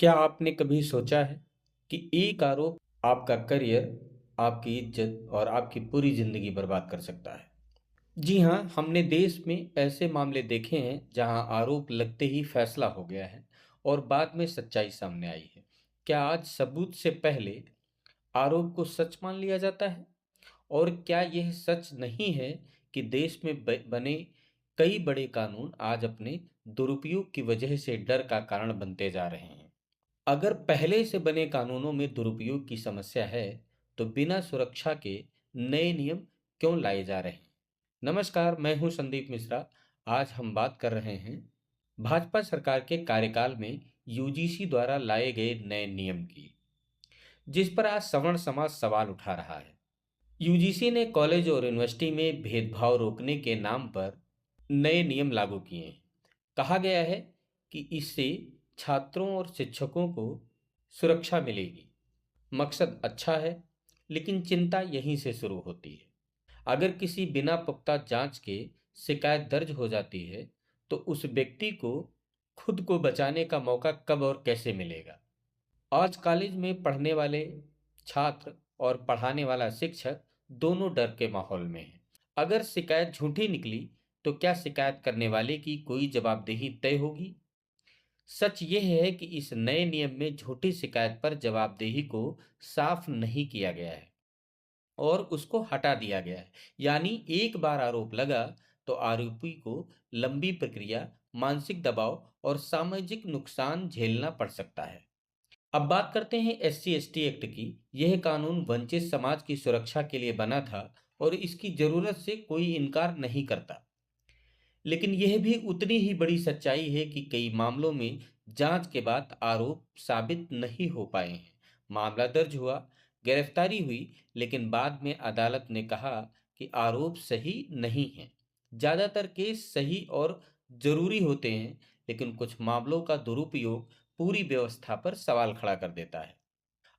क्या आपने कभी सोचा है कि एक आरोप आपका करियर, आपकी इज्जत और आपकी पूरी जिंदगी बर्बाद कर सकता है? जी हाँ, हमने देश में ऐसे मामले देखे हैं जहां आरोप लगते ही फैसला हो गया है और बाद में सच्चाई सामने आई है। क्या आज सबूत से पहले आरोप को सच मान लिया जाता है? और क्या यह सच नहीं है कि देश में बने कई बड़े कानून आज अपने दुरुपयोग की वजह से डर का कारण बनते जा रहे हैं? अगर पहले से बने कानूनों में दुरुपयोग की समस्या है, तो बिना सुरक्षा के नए नियम क्यों लाए जा रहे हैं? नमस्कार, मैं हूं संदीप मिश्रा। आज हम बात कर रहे हैं भाजपा सरकार के कार्यकाल में यूजीसी द्वारा लाए गए नए नियम की, जिस पर आज सवर्ण समाज सवाल उठा रहा है। यूजीसी ने कॉलेज और यूनिवर्सिटी में भेदभाव रोकने के नाम पर नए नियम लागू किए हैं। कहा गया है कि इससे छात्रों और शिक्षकों को सुरक्षा मिलेगी। मकसद अच्छा है, लेकिन चिंता यहीं से शुरू होती है। अगर किसी बिना पुख्ता जांच के शिकायत दर्ज हो जाती है, तो उस व्यक्ति को खुद को बचाने का मौका कब और कैसे मिलेगा? आज कॉलेज में पढ़ने वाले छात्र और पढ़ाने वाला शिक्षक दोनों डर के माहौल में हैं। अगर शिकायत झूठी निकली, तो क्या शिकायत करने वाले की कोई जवाबदेही तय होगी? सच यह है कि इस नए नियम में झूठी शिकायत पर जवाबदेही को साफ नहीं किया गया है और उसको हटा दिया गया है। यानी एक बार आरोप लगा तो आरोपी को लंबी प्रक्रिया, मानसिक दबाव और सामाजिक नुकसान झेलना पड़ सकता है। अब बात करते हैं एससी एसटी एक्ट की। यह कानून वंचित समाज की सुरक्षा के लिए बना था और इसकी जरूरत से कोई इनकार नहीं करता। लेकिन यह भी उतनी ही बड़ी सच्चाई है कि कई मामलों में जांच के बाद आरोप साबित नहीं हो पाए हैं। मामला दर्ज हुआ, गिरफ्तारी हुई, लेकिन बाद में अदालत ने कहा कि आरोप सही नहीं है। ज्यादातर केस सही और जरूरी होते हैं, लेकिन कुछ मामलों का दुरुपयोग पूरी व्यवस्था पर सवाल खड़ा कर देता है।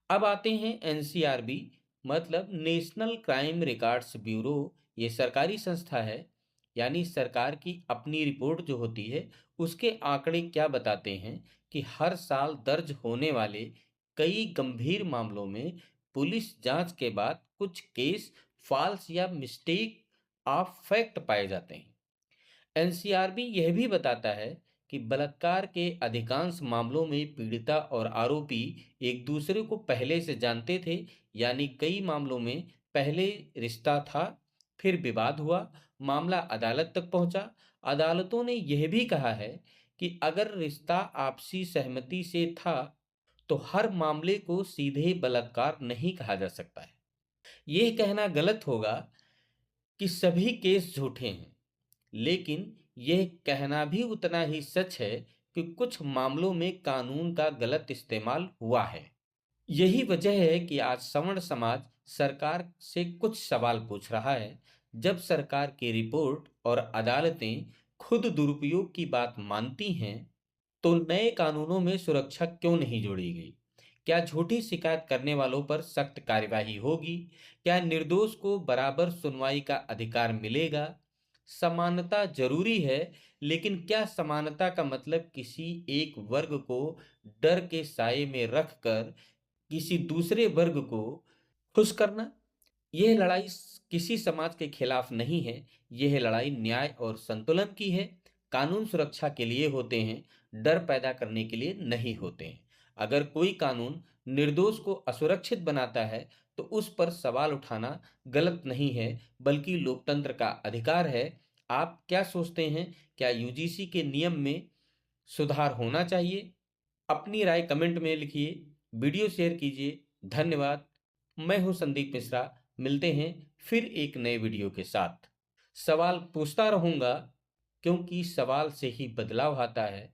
अब आते हैं एनसीआरबी, मतलब नेशनल क्राइम रिकॉर्ड्स ब्यूरो। ये सरकारी संस्था है, यानी सरकार की अपनी रिपोर्ट जो होती है, उसके आंकड़े क्या बताते हैं कि हर साल दर्ज होने वाले कई गंभीर मामलों में पुलिस जांच के बाद कुछ केस फॉल्स या मिस्टेक ऑफ फैक्ट पाए जाते हैं। एनसीआरबी यह भी बताता है कि बलात्कार के अधिकांश मामलों में पीड़िता और आरोपी एक दूसरे को पहले से जानते थे। यानी कई मामलों में पहले रिश्ता था, फिर विवाद हुआ, मामला अदालत तक पहुंचा। अदालतों ने यह भी कहा है कि अगर रिश्ता आपसी सहमति से था, तो हर मामले को सीधे बलात्कार नहीं कहा जा सकता है। यह कहना गलत होगा कि सभी केस झूठे हैं, लेकिन यह कहना भी उतना ही सच है कि कुछ मामलों में कानून का गलत इस्तेमाल हुआ है। यही वजह है कि आज सवर्ण समाज सरकार से कुछ सवाल पूछ रहा है। जब सरकार की रिपोर्ट और अदालतें खुद दुरुपयोग की बात मानती हैं, तो नए कानूनों में सुरक्षा क्यों नहीं जोड़ी गई? क्या झूठी शिकायत करने वालों पर सख्त कार्यवाही होगी? क्या निर्दोष को बराबर सुनवाई का अधिकार मिलेगा? समानता जरूरी है, लेकिन क्या समानता का मतलब किसी एक वर्ग को डर के साए में रखकर किसी दूसरे वर्ग को खुश करना? यह लड़ाई किसी समाज के खिलाफ नहीं है। यह लड़ाई न्याय और संतुलन की है। कानून सुरक्षा के लिए होते हैं, डर पैदा करने के लिए नहीं होते हैं। अगर कोई कानून निर्दोष को असुरक्षित बनाता है, तो उस पर सवाल उठाना गलत नहीं है, बल्कि लोकतंत्र का अधिकार है। आप क्या सोचते हैं? क्या यूजीसी के नियम में सुधार होना चाहिए? अपनी राय कमेंट में लिखिए, वीडियो शेयर कीजिए। धन्यवाद। मैं हूं संदीप मिश्रा। मिलते हैं फिर एक नए वीडियो के साथ। सवाल पूछता रहूंगा, क्योंकि सवाल से ही बदलाव आता है।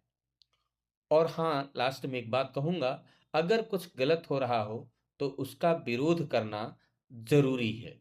और हाँ, लास्ट में एक बात कहूंगा, अगर कुछ गलत हो रहा हो तो उसका विरोध करना जरूरी है।